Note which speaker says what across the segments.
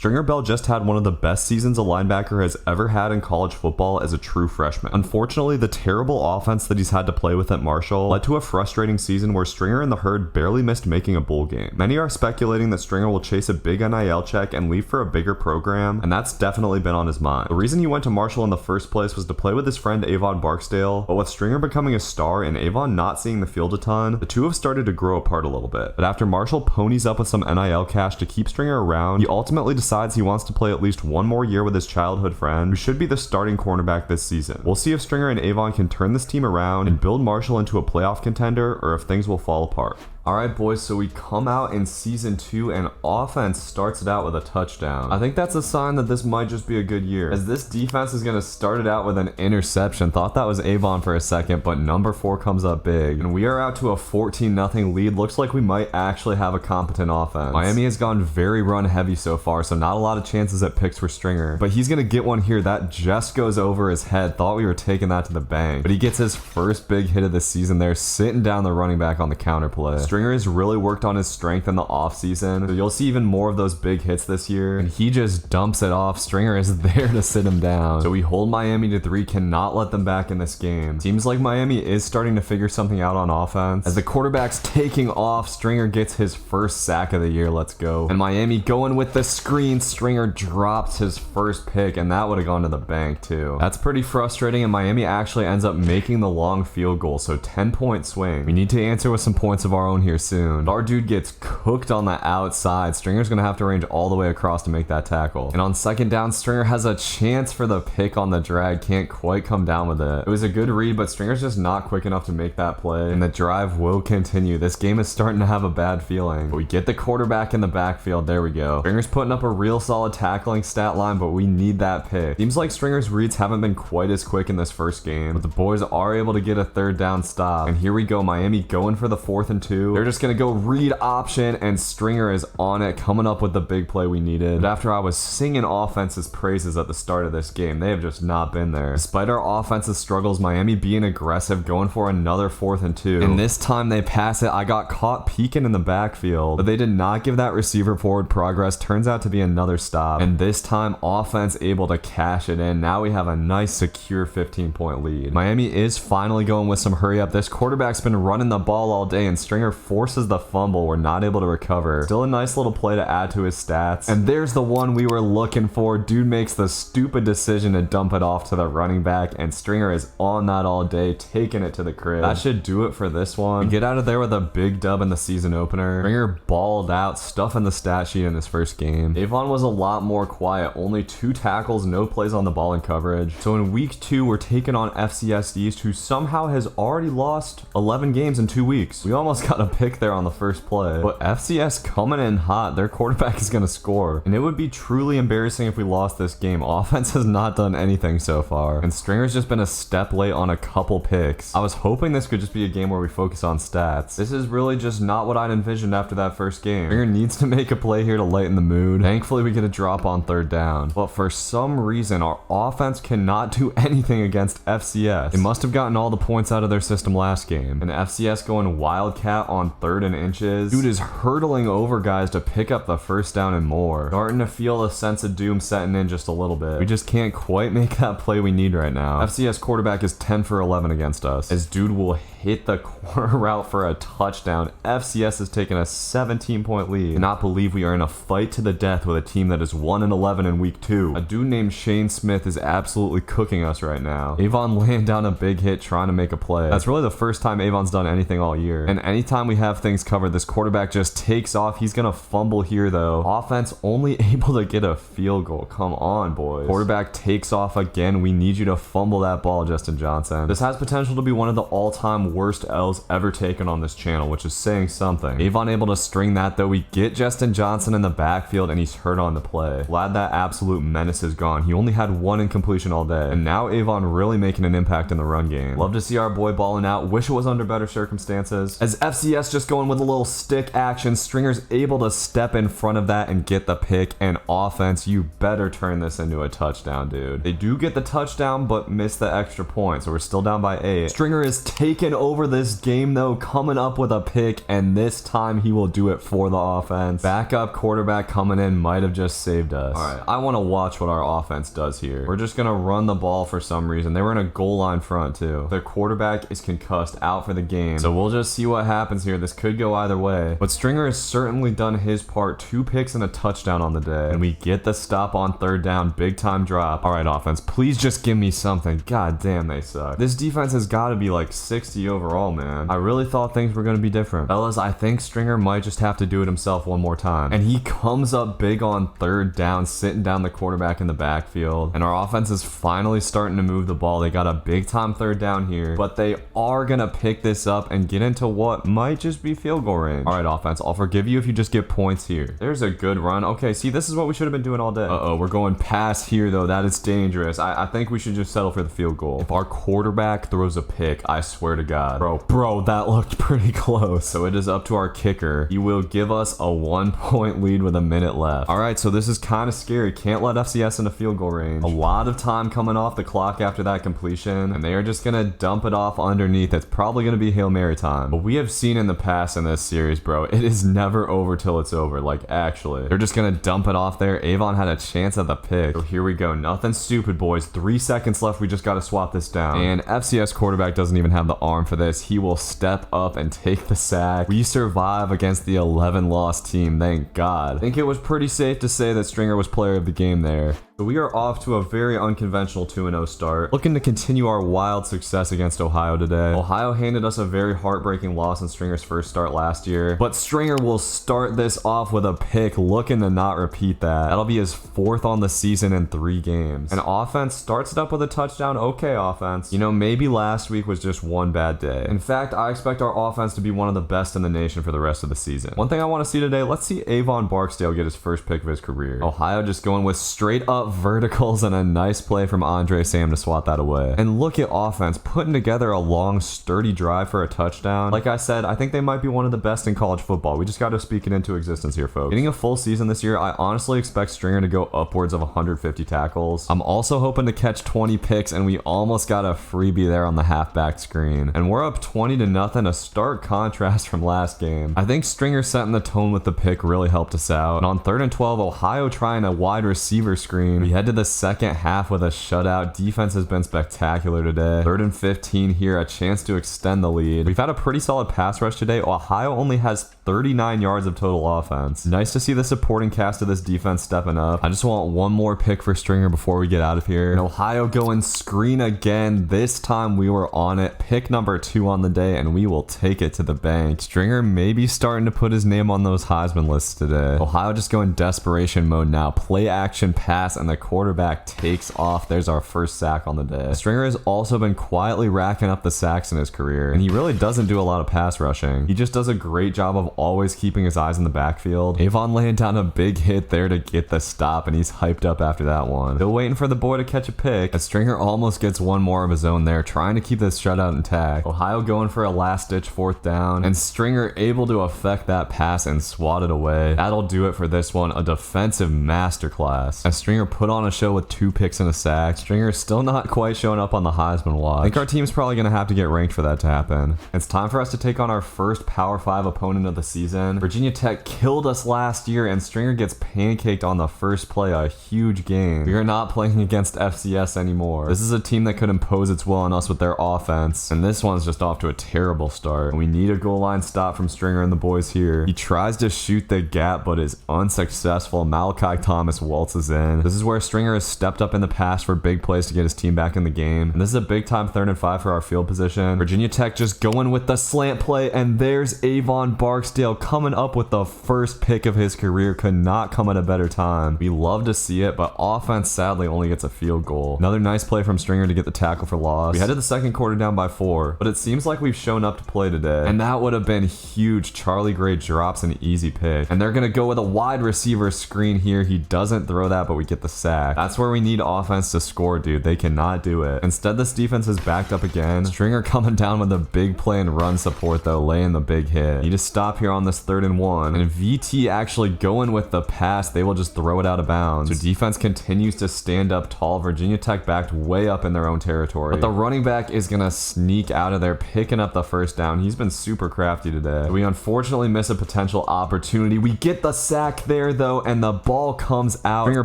Speaker 1: Stringer Bell just had one of the best seasons a linebacker has ever had in college football as a true freshman. Unfortunately, the terrible offense that he's had to play with at Marshall led to a frustrating season where Stringer and the Herd barely missed making a bowl game. Many are speculating that Stringer will chase a big NIL check and leave for a bigger program, and that's definitely been on his mind. The reason he went to Marshall in the first place was to play with his friend Avon Barksdale, but with Stringer becoming a star and Avon not seeing the field a ton, the two have started to grow apart a little bit. But after Marshall ponies up with some NIL cash to keep Stringer around, he ultimately decides he wants to play at least one more year with his childhood friend, who should be the starting cornerback this season. We'll see if Stringer and Avon can turn this team around and build Marshall into a playoff contender, or if things will fall apart. Alright boys, so we come out in season 2 and offense starts it out with a touchdown. I think that's a sign that this might just be a good year, as this defense is going to start it out with an interception. Thought that was Avon for a second, but number 4 comes up big, and we are out to a 14-0 lead. Looks like we might actually have a competent offense. Miami has gone very run heavy so far, so not a lot of chances at picks for Stringer, but he's going to get one here. That just goes over his head. Thought we were taking that to the bank, but he gets his first big hit of the season there, sitting down the running back on the counter play. Stringer has really worked on his strength in the offseason, so you'll see even more of those big hits this year, and he just dumps it off. Stringer is there to sit him down. So we hold Miami to 3, cannot let them back in this game. Seems like Miami is starting to figure something out on offense. As the quarterback's taking off, Stringer gets his first sack of the year. Let's go. And Miami going with the screen. Stringer drops his first pick, and that would have gone to the bank too. That's pretty frustrating, and Miami actually ends up making the long field goal, so 10-point swing. We need to answer with some points of our own here soon. Our dude gets cooked on the outside. Stringer's gonna have to range all the way across to make that tackle. And on second down, Stringer has a chance for the pick on the drag. Can't quite come down with it. It was a good read, but Stringer's just not quick enough to make that play. And the drive will continue. This game is starting to have a bad feeling. But we get the quarterback in the backfield. There we go. Stringer's putting up a real solid tackling stat line, but we need that pick. Seems like Stringer's reads haven't been quite as quick in this first game, but the boys are able to get a third down stop. And here we go. Miami going for the 4th and 2. They're just gonna go read option, and Stringer is on it, coming up with the big play we needed. But after I was singing offense's praises at the start of this game, they have just not been there. Despite our offensive struggles, Miami being aggressive, going for another 4th and 2. And this time they pass it. I got caught peeking in the backfield, but they did not give that receiver forward progress. Turns out to be another stop. And this time offense able to cash it in. Now we have a nice secure 15-point lead. Miami is finally going with some hurry up. This quarterback's been running the ball all day, and Stringer forces the fumble. We're not able to recover. Still a nice little play to add to his stats. And there's the one we were looking for. Dude makes the stupid decision to dump it off to the running back, and Stringer is on that all day, taking it to the crib. That should do it for this one. We get out of there with a big dub in the season opener. Stringer balled out, stuffing the stat sheet in his first game. Avon was a lot more quiet. Only 2 tackles, no plays on the ball in coverage. So in week 2, we're taking on FCS East, who somehow has already lost 11 games in 2 weeks. We almost got a pick there on the first play, but FCS coming in hot. Their quarterback is going to score, and it would be truly embarrassing if we lost this game. Offense has not done anything so far, and Stringer's just been a step late on a couple picks. I was hoping this could just be a game where we focus on stats. This is really just not what I'd envisioned after that first game. Stringer needs to make a play here to lighten the mood. Thankfully we get a drop on 3rd down, but for some reason our offense cannot do anything against FCS. They must have gotten all the points out of their system last game, and FCS going wildcat on 3rd and inches. Dude is hurtling over guys to pick up the first down and more. Starting to feel a sense of doom setting in just a little bit. We just can't quite make that play we need right now. FCS quarterback is 10 for 11 against us, as dude will hit the corner route for a touchdown. FCS has taken a 17-point lead. I cannot believe we are in a fight to the death with a team that is 1-11 in week 2. A dude named Shane Smith is absolutely cooking us right now. Avon laying down a big hit trying to make a play. That's really the first time Avon's done anything all year, and anytime we have things covered, this quarterback just takes off. He's gonna fumble here though. Offense only able to get a field goal. Come on, boys. Quarterback takes off again. We need you to fumble that ball, Justin Johnson. This has potential to be one of the all-time worst L's ever taken on this channel, which is saying something. Avon able to string that though. We get Justin Johnson in the backfield, and he's hurt on the play. Glad that absolute menace is gone. He only had 1 incompletion all day, and now Avon really making an impact in the run game. Love to see our boy balling out. Wish it was under better circumstances. As FCS just going with a little stick action, Stringer's able to step in front of that and get the pick. And offense, you better turn this into a touchdown, dude. They do get the touchdown, but miss the extra point, so we're still down by 8. Stringer is taken over this game though, coming up with a pick, and this time he will do it for the offense. Backup quarterback coming in might have just saved us. Alright, I want to watch what our offense does here. We're just gonna run the ball for some reason. They were in a goal line front too. Their quarterback is concussed, out for the game. So we'll just see what happens here. This could go either way. But Stringer has certainly done his part. 2 picks and a touchdown on the day. And we get the stop on 3rd down. Big time drop. Alright, offense, please just give me something. God damn, they suck. This defense has got to be like 60 overall, man. I really thought things were going to be different. Fellas, I think Stringer might just have to do it himself one more time. And he comes up big on 3rd down, sitting down the quarterback in the backfield. And our offense is finally starting to move the ball. They got a big time 3rd down here. But they are going to pick this up and get into what might just be field goal range. Alright, offense, I'll forgive you if you just get points here. There's a good run. Okay, see, this is what we should have been doing all day. Uh-oh, we're going pass here, though. That is dangerous. I think we should just settle for the field goal. If our quarterback throws a pick, I swear to God. Bro, that looked pretty close. So it is up to our kicker. He will give us a 1-point lead with a minute left. Alright, so this is kind of scary. Can't let FCS into field goal range. A lot of time coming off the clock after that completion, and they are just going to dump it off underneath. It's probably going to be Hail Mary time. But we have seen in the past in this series, bro, it is never over till it's over. Like, actually. They're just going to dump it off there. Avon had a chance at the pick. So here we go. Nothing stupid, boys. 3 seconds left. We just got to swap this down. And FCS quarterback doesn't even have the arm for this. He will step up and take the sack. We survive against the 11-loss team. Thank God. I think it was pretty safe to say that Stringer was player of the game there. So we are off to a very unconventional 2-0 start, looking to continue our wild success against Ohio today. Ohio handed us a very heartbreaking loss in Stringer's first start last year, but Stringer will start this off with a pick, looking to not repeat that. That'll be his 4th on the season in 3 games. And offense starts it up with a touchdown. Okay, offense. You know, maybe last week was just one bad day. In fact, I expect our offense to be one of the best in the nation for the rest of the season. One thing I want to see today, let's see Avon Barksdale get his first pick of his career. Ohio just going with straight up verticals and a nice play from Andre Sam to swat that away. And look at offense putting together a long, sturdy drive for a touchdown. Like I said, I think they might be one of the best in college football. We just got to speak it into existence here, folks. Getting a full season this year, I honestly expect Stringer to go upwards of 150 tackles. I'm also hoping to catch 20 picks, and we almost got a freebie there on the halfback screen. And we're up 20-0, a stark contrast from last game. I think Stringer setting the tone with the pick really helped us out. And on 3rd and 12, Ohio trying a wide receiver screen. We head to the second half with a shutout. Defense has been spectacular today. 3rd and 15 here, a chance to extend the lead. We've had a pretty solid pass rush today. Ohio only has 39 yards of total offense. Nice to see the supporting cast of this defense stepping up. I just want one more pick for Stringer before we get out of here. And Ohio going screen again. This time we were on it. Pick number 2 on the day, and we will take it to the bank. Stringer may be starting to put his name on those Heisman lists today. Ohio just going desperation mode now. Play action pass, and the quarterback takes off. There's our first sack on the day. Stringer has also been quietly racking up the sacks in his career, and he really doesn't do a lot of pass rushing. He just does a great job of always keeping his eyes in the backfield. Avon laying down a big hit there to get the stop, and he's hyped up after that one. Still waiting for the boy to catch a pick, as Stringer almost gets one more of his own there, trying to keep this shutout intact. Ohio going for a last-ditch 4th down, and Stringer able to affect that pass and swat it away. That'll do it for this one, a defensive masterclass. As Stringer put on a show with 2 picks and a sack. Stringer still not quite showing up on the Heisman watch. I think our team's probably going to have to get ranked for that to happen. It's time for us to take on our first Power 5 opponent of the season. Virginia Tech killed us last year, and Stringer gets pancaked on the first play. A huge game. We are not playing against FCS anymore. This is a team that could impose its will on us with their offense, and this one's just off to a terrible start. We need a goal line stop from Stringer and the boys here. He tries to shoot the gap, but is unsuccessful. Malachi Thomas waltzes in. This is where Stringer has stepped up in the past for big plays to get his team back in the game. And this is a big time 3rd and 5 for our field position. Virginia Tech just going with the slant play, and there's Avon Barksdale coming up with the first pick of his career. Could not come at a better time. We love to see it, but offense sadly only gets a field goal. Another nice play from Stringer to get the tackle for loss. We headed the second quarter down by 4, but it seems like we've shown up to play today, and that would have been huge. Charlie Gray drops an easy pick, and they're gonna go with a wide receiver screen here. He doesn't throw that, but we get the the sack. That's where we need offense to score, dude. They cannot do it. Instead, this defense is backed up again. Stringer coming down with a big play and run support, though, laying the big hit. You just stop here on this 3rd and 1. And VT actually going with the pass, they will just throw it out of bounds. So defense continues to stand up tall. Virginia Tech backed way up in their own territory. But the running back is going to sneak out of there, picking up the first down. He's been super crafty today. We unfortunately miss a potential opportunity. We get the sack there, though, and the ball comes out. Stringer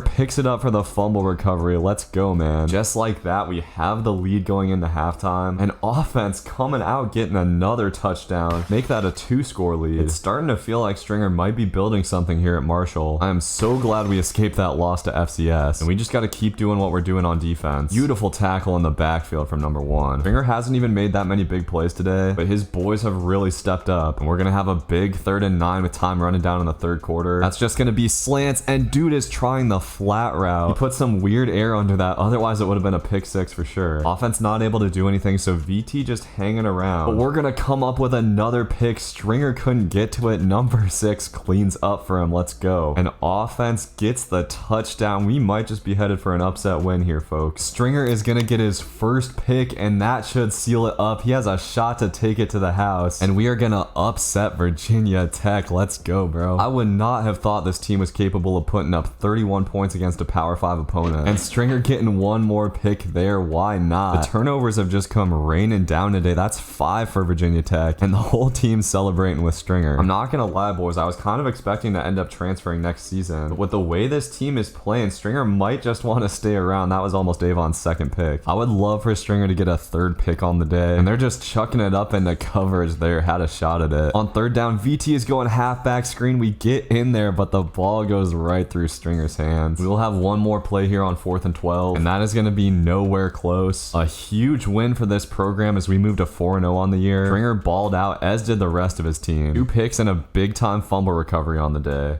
Speaker 1: picks it up for the fumble recovery. Let's go, man. Just like that, we have the lead going into halftime. And offense coming out, getting another touchdown. Make that a 2-score lead. It's starting to feel like Stringer might be building something here at Marshall. I am so glad we escaped that loss to FCS. And we just got to keep doing what we're doing on defense. Beautiful tackle in the backfield from number 1. Stringer hasn't even made that many big plays today, but his boys have really stepped up. And we're going to have a big 3rd and 9 with time running down in the 3rd quarter. That's just going to be slants, and dude is trying the flat route. He put some weird air under that. Otherwise, it would have been a pick 6 for sure. Offense not able to do anything, so VT just hanging around. But we're going to come up with another pick. Stringer couldn't get to it. Number 6 cleans up for him. Let's go. And offense gets the touchdown. We might just be headed for an upset win here, folks. Stringer is going to get his first pick, and that should seal it up. He has a shot to take it to the house, and we are going to upset Virginia Tech. Let's go, bro. I would not have thought this team was capable of putting up 31 points against a Power 5 opponent. And Stringer getting one more pick there. Why not? The turnovers have just come raining down today. That's 5 for Virginia Tech, and the whole team's celebrating with Stringer. I'm not going to lie, boys. I was kind of expecting to end up transferring next season, but with the way this team is playing, Stringer might just want to stay around. That was almost Avon's 2nd pick. I would love for Stringer to get a 3rd pick on the day, and they're just chucking it up into coverage there. Had a shot at it. On 3rd down, VT is going halfback screen. We get in there, but the ball goes right through Stringer's hands. We will have one more play here on 4th and 12, and that is going to be nowhere close. A huge win for this program as we move to 4-0 on the year. Stringer balled out, as did the rest of his team. 2 picks and a big time fumble recovery on the day.